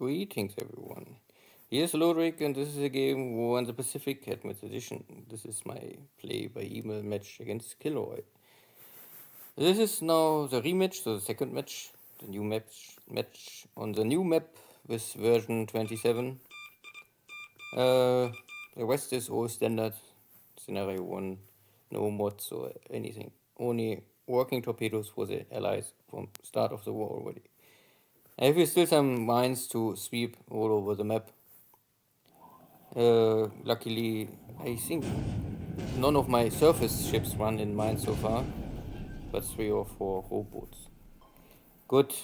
Greetings, everyone. Here's Lodric, and this is a game War in the Pacific Admit Edition. This is my play by email match against KilRoy. This is now the rematch, so the second match, the new match on the new map with version 27. The rest is all standard, scenario 1, no mods or anything. Only working torpedoes for the allies from start of the war already. I have still some mines to sweep all over the map. Luckily, I think none of my surface ships run in mines so far, but 3 or 4 rowboats. Good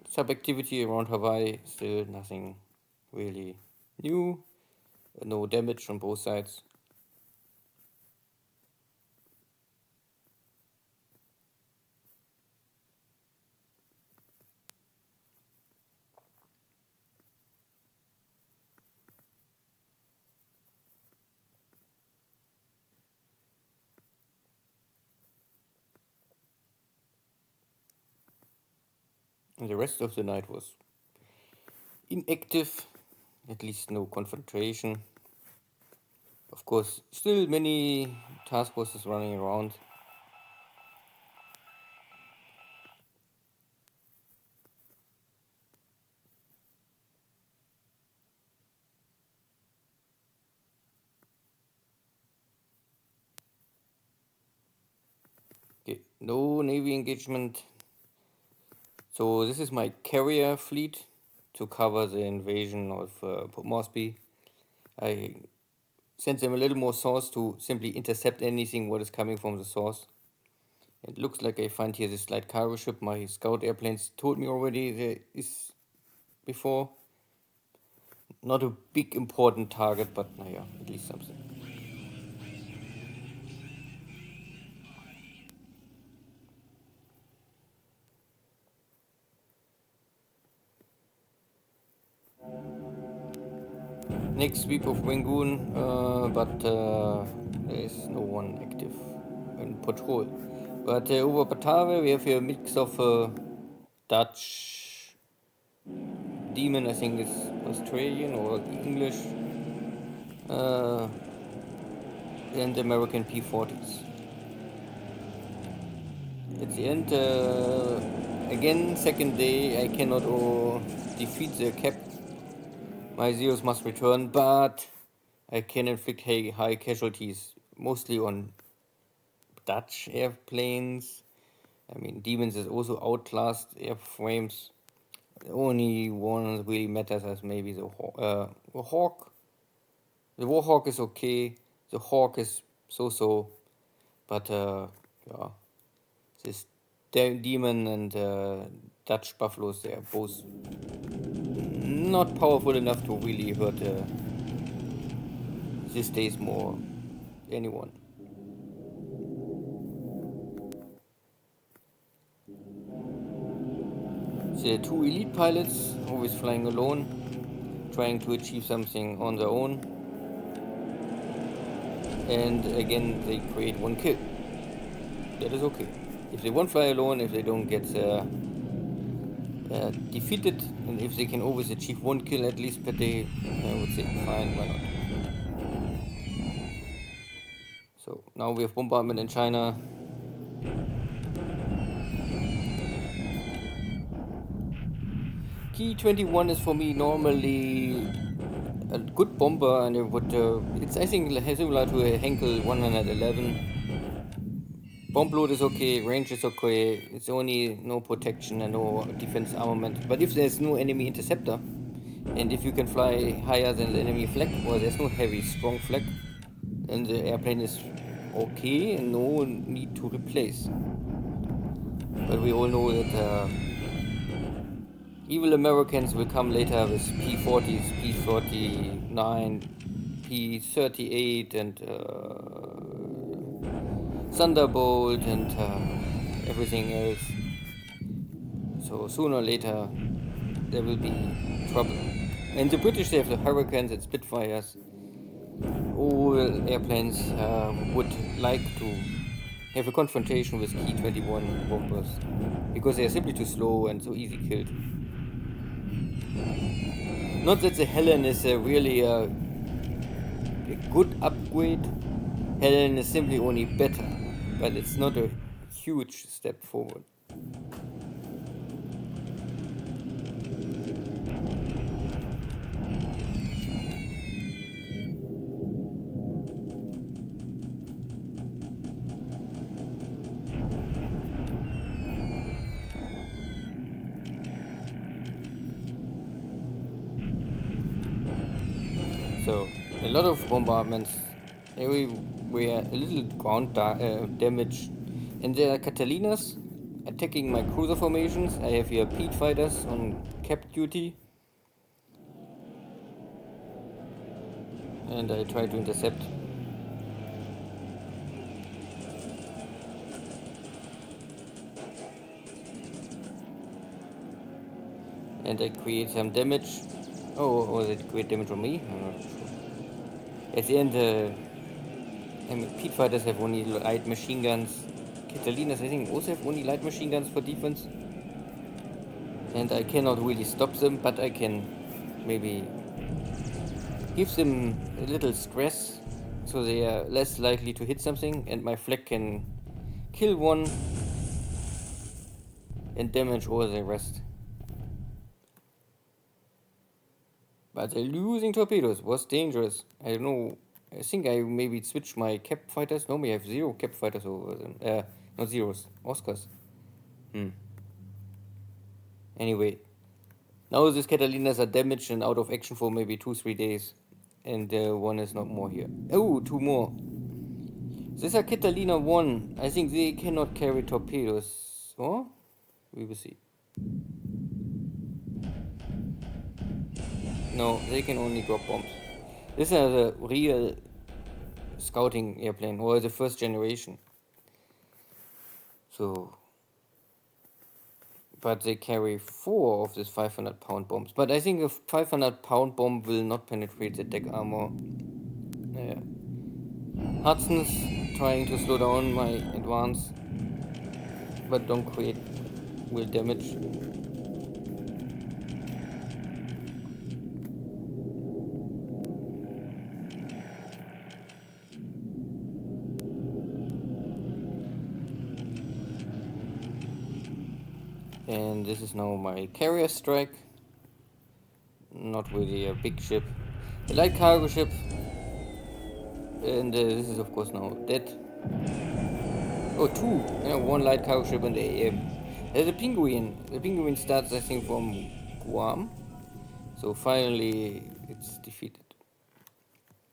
sub-activity around Hawaii, still nothing really new, no damage on both sides. And the rest of the night was inactive, at least no confrontation. Of course, still many task forces running around. Okay, no Navy engagement. So this is my carrier fleet to cover the invasion of Port Moresby. I sent them a little more source to simply intercept anything what is coming from the source. It looks like I find here this light cargo ship. My scout airplanes told me already there is before. Not a big important target, but yeah, at least something. Next sweep of Rangoon, but there is no one active in patrol. But over Batavia we have here a mix of Dutch Demon, I think it's Australian or English, and American P-40s. At the end, again, second day, I cannot defeat the cap. My Zeros must return, but I can inflict high casualties, mostly on Dutch airplanes. I mean, Demons is also outclassed airframes. The only one that really matters is maybe the Hawk. The Warhawk is okay. The Hawk is so-so, but yeah, this Demon and Dutch Buffaloes, they are both not powerful enough to really hurt these days more anyone. The 2 elite pilots, always flying alone, trying to achieve something on their own. And again, they create 1 kill. That is okay. If they won't fly alone, if they don't get defeated, and if they can always achieve 1 kill at least per day, I would say fine, why not? So now we have bombardment in China. Ki-21 is for me normally a good bomber, and it would it's I think similar to a Henkel 111. Bomb load is okay, range is okay, it's only no protection and no defense armament. But if there's no enemy interceptor, and if you can fly higher than the enemy flag, or there's no heavy strong flag, then the airplane is okay and no need to replace. But we all know that evil Americans will come later with P-40s, P-49, P-38 and Thunderbolt and everything else. So sooner or later there will be trouble. And the British, they have the Hurricanes and Spitfires. All airplanes would like to have a confrontation with Ki-21 bombers because they are simply too slow and so easy killed. Not that the Helen is a really a good upgrade. Helen is simply only better, but it's not a huge step forward. So a lot of bombardments, everywhere, a little ground damage, and there are Catalinas attacking my cruiser formations. I have here Pete fighters on cap duty, and I try to intercept. And I create some damage. Oh, was it create damage on me? I'm not sure. At the end, I mean, Pete fighters have only light machine guns. Catalinas, I think, also have only light machine guns for defense. And I cannot really stop them, but I can maybe give them a little stress so they are less likely to hit something, and my flag can kill one and damage all the rest. But the losing torpedoes was dangerous. I don't know. I think I maybe switched my cap fighters. No, we have 0 cap fighters over them. Not zeros. Oscars. Anyway, now these Catalinas are damaged and out of action for maybe 2-3 days. And one is not more here. Oh, 2 more. These are Catalina 1. I think they cannot carry torpedoes. Or? We will see. No, they can only drop bombs. This is a real scouting airplane, or the first generation. So, but they carry 4 of these 500-pound bombs. But I think a 500-pound bomb will not penetrate the deck armor. Hudson's trying to slow down my advance, but don't create will damage. And this is now my carrier strike. Not really a big ship. A light cargo ship. And this is of course now dead. Oh, 2. Yeah, 1 light cargo ship and AM. There's a penguin. The penguin starts, I think, from Guam. So finally it's defeated.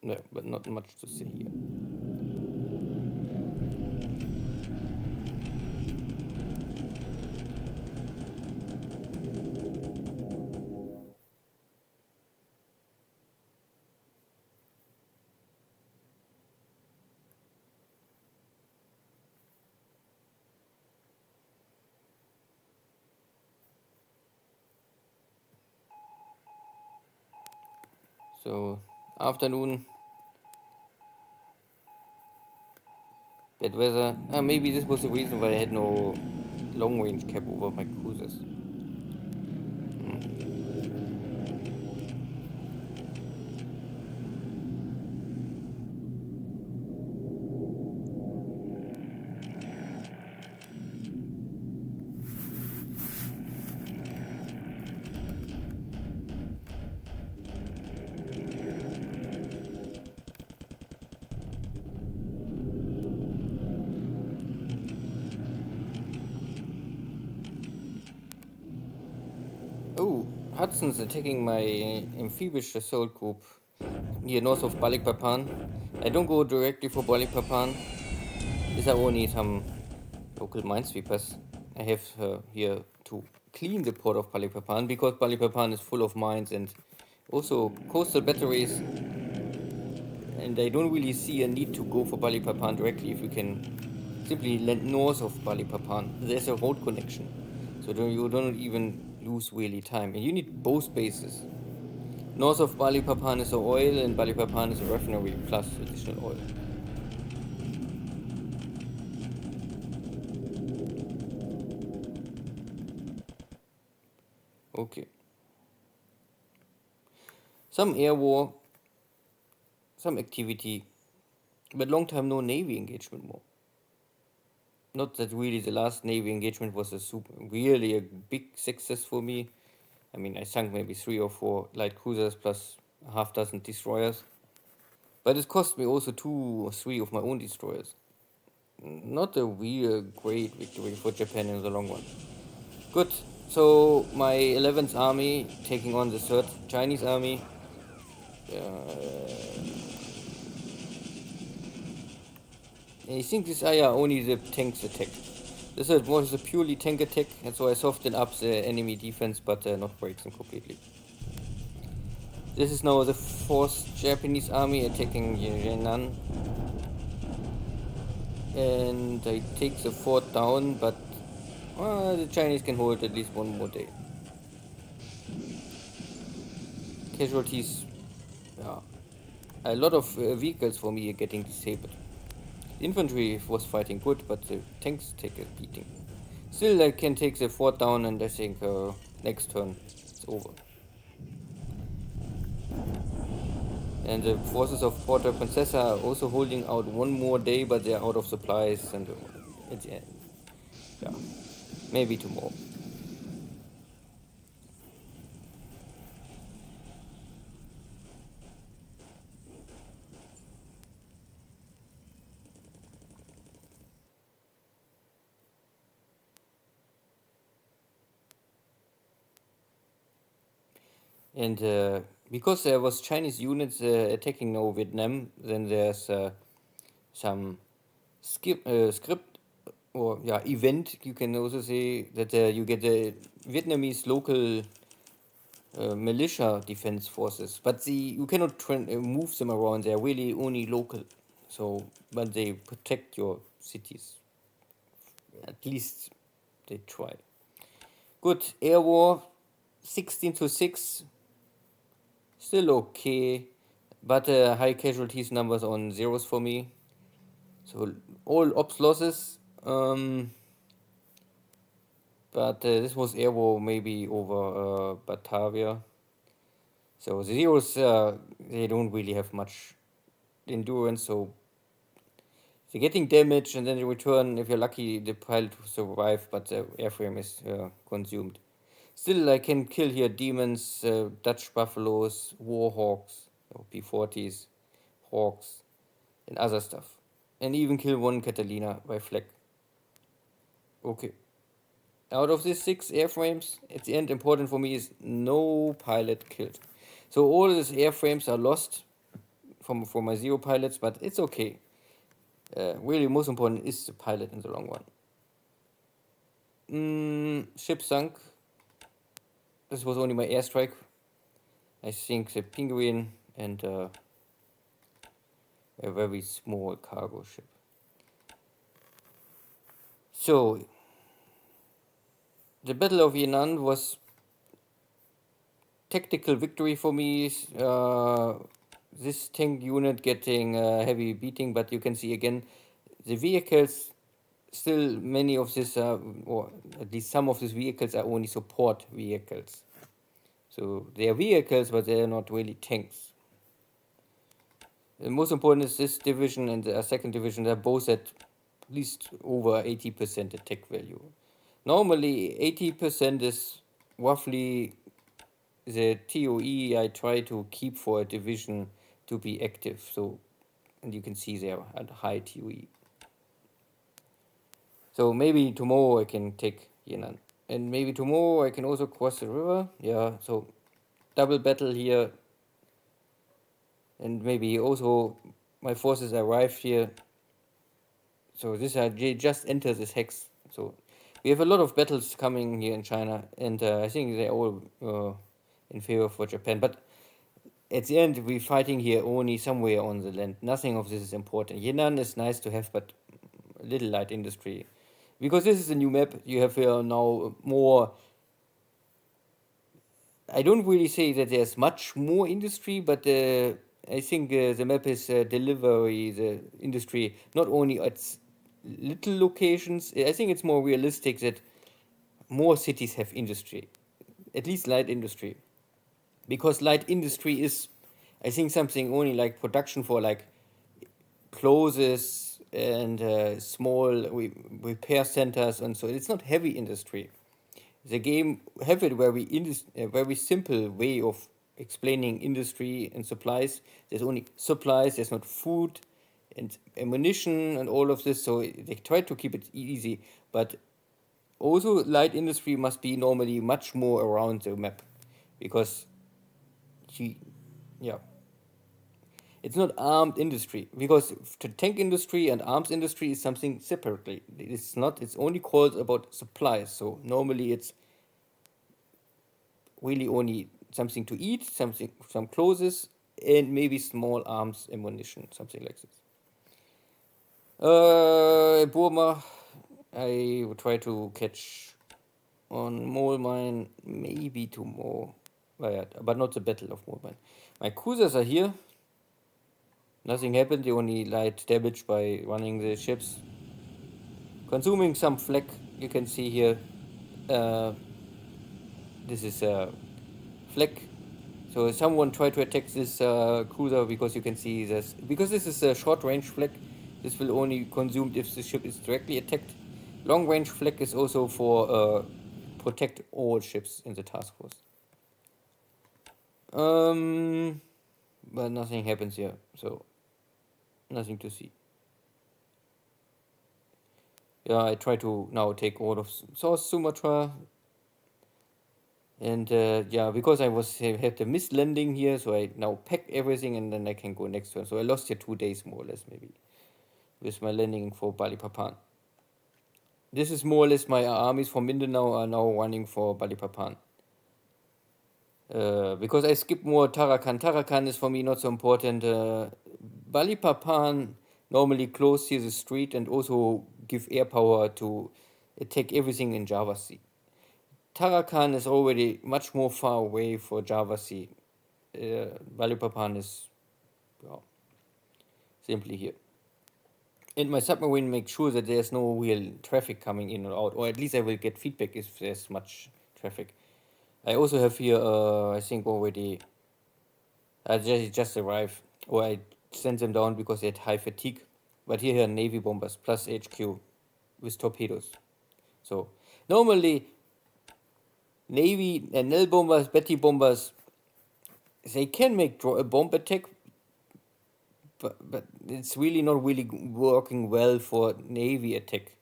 No, but not much to say here. So, afternoon, bad weather. Maybe this was the reason why I had no long range cap over my cruisers. Oh, Hudson's attacking my amphibious assault group near north of Balikpapan. I don't go directly for Balikpapan. These are only some local minesweepers. I have here to clean the port of Balikpapan because Balikpapan is full of mines and also coastal batteries. And I don't really see a need to go for Balikpapan directly if you can simply land north of Balikpapan. There's a road connection, so you don't even lose really time. And you need both bases. North of Balikpapan is the oil, and Balikpapan is a refinery plus additional oil. Okay. some air war, some activity, but long time no Navy engagement more. Not that really the last Navy engagement was really a big success for me. I mean, I sunk maybe 3 or 4 light cruisers plus a half dozen destroyers. But it cost me also 2 or 3 of my own destroyers. Not a real great victory for Japan in the long run. Good. So my 11th army taking on the 3rd Chinese army. I think this only the tanks attack. This was a purely tank attack, and so I softened up the enemy defense, but not break them completely. This is now the 4th Japanese army attacking Yan'an. And I take the fort down, but the Chinese can hold at least one more day. Casualties, yeah. A lot of vehicles for me are getting disabled. The infantry was fighting good, but the tanks take a beating. Still, I can take the fort down, and I think next turn it's over. And the forces of Porta Princesa are also holding out one more day, but they're out of supplies, and at the end, yeah, maybe tomorrow. And because there was Chinese units attacking now Vietnam, then there's some script or event. You can also say that you get the Vietnamese local militia defense forces, but you cannot move them around. They're really only local. So, but they protect your cities. At least they try. Good. Air war, 16-6. Still okay, but high casualties numbers on zeros for me. So all ops losses. But this was air war maybe over Batavia. So the zeros, they don't really have much endurance, so they're getting damage, and then they return. If you're lucky, the pilot will survive, but the airframe is consumed. Still, I can kill here demons, Dutch buffaloes, warhawks, P-40s, hawks, and other stuff. And even kill one Catalina by flak. Okay. Out of these 6 airframes, at the end, important for me is no pilot killed. So all these airframes are lost for my 0 pilots, but it's okay. Really, most important is the pilot in the long run. Ship sunk. This was only my airstrike. I think the Penguin and a very small cargo ship. So, the Battle of Yan'an was tactical victory for me. This tank unit getting heavy beating, but you can see again the vehicles. Still, many of this, or at least some of these vehicles, are only support vehicles. So they are vehicles, but they are not really tanks. The most important is this division and the 2nd division. They're both at least over 80% attack value. Normally, 80% is roughly the TOE I try to keep for a division to be active. So, and you can see there at high TOE. So maybe tomorrow I can take Yan'an. And maybe tomorrow I can also cross the river. Yeah, so double battle here. And maybe also my forces arrive here. So this they just enter this hex. So we have a lot of battles coming here in China, and I think they're all in favor for Japan. But at the end, we're fighting here only somewhere on the land. Nothing of this is important. Yan'an is nice to have, but little light industry. Because this is a new map, you have now more. I don't really say that there's much more industry, but I think the map is delivery, the industry, not only at little locations. I think it's more realistic that more cities have industry, at least light industry. because light industry is, I think, something only like production for like clothes and small repair centers, and so it's not heavy industry. The game have a very simple way of explaining industry and supplies. There's only supplies. There's not food and ammunition and all of this. So they try to keep it easy, but also light industry must be normally much more around the map, because she, yeah, it's not armed industry, because the tank industry and arms industry is something separately. It's not. It's only called about supplies. So normally it's really only something to eat, some clothes, and maybe small arms ammunition, something like this. Burma, I will try to catch on mole mine, maybe tomorrow, but not the battle of mole mine. My cruisers are here. Nothing happened. They only light damage by running the ships, consuming some flak. You can see here. This is flak. So someone tried to attack this cruiser, because you can see this. Because this is a short range flak, this will only consumed if the ship is directly attacked. Long range flak is also for protect all ships in the task force. But nothing happens here, so nothing to see. Yeah, I try to now take all of South Sumatra. And yeah, because I had the missed landing here, so I now pack everything and then I can go next turn. So I lost here 2 days more or less, maybe, with my landing for Balikpapan. This is more or less my armies from Mindanao are now running for Balikpapan. Because I skipped more Tarakan. Tarakan is for me not so important. Balikpapan normally close here the street and also give air power to attack everything in Java Sea. Tarakan is already much more far away for Java Sea. Balikpapan is, well, simply here. And my submarine makes sure that there's no real traffic coming in or out, or at least I will get feedback if there's much traffic. I also have here, I think already, I just arrived, or I sent them down because they had high fatigue. But here are Navy bombers plus HQ with torpedoes. So normally Navy and Nell bombers, Betty bombers, they can make a bomb attack, but it's really not really working well for Navy attack.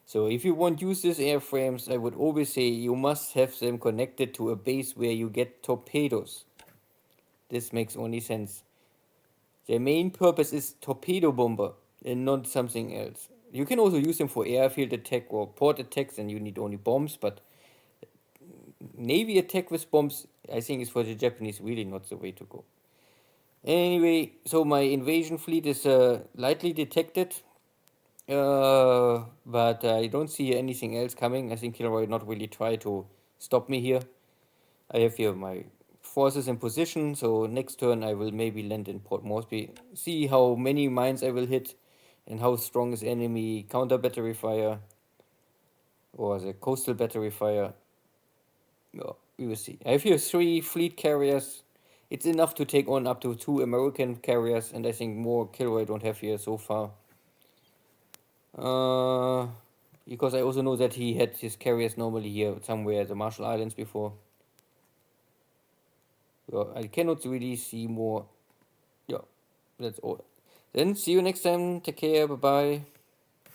So if you want to use these airframes, I would always say you must have them connected to a base where you get torpedoes. This makes only sense. Their main purpose is torpedo bomber and not something else. You can also use them for airfield attack or port attacks, and you need only bombs, but Navy attack with bombs, I think, is for the Japanese really not the way to go. Anyway, so my invasion fleet is lightly detected, but I don't see anything else coming. I think KilRoy not really try to stop me here. I have here my forces in position, so next turn I will maybe land in Port Moresby, see how many mines I will hit and how strong is enemy counter battery fire or the coastal battery fire. Well, we will see. I have here 3 fleet carriers. It's enough to take on up to 2 American carriers, and I think more KilRoy don't have here so far. Because I also know that he had his carriers normally here somewhere at the Marshall Islands before. Well, I cannot really see more. Yeah, that's all. Then see you next time. Take care. Bye bye.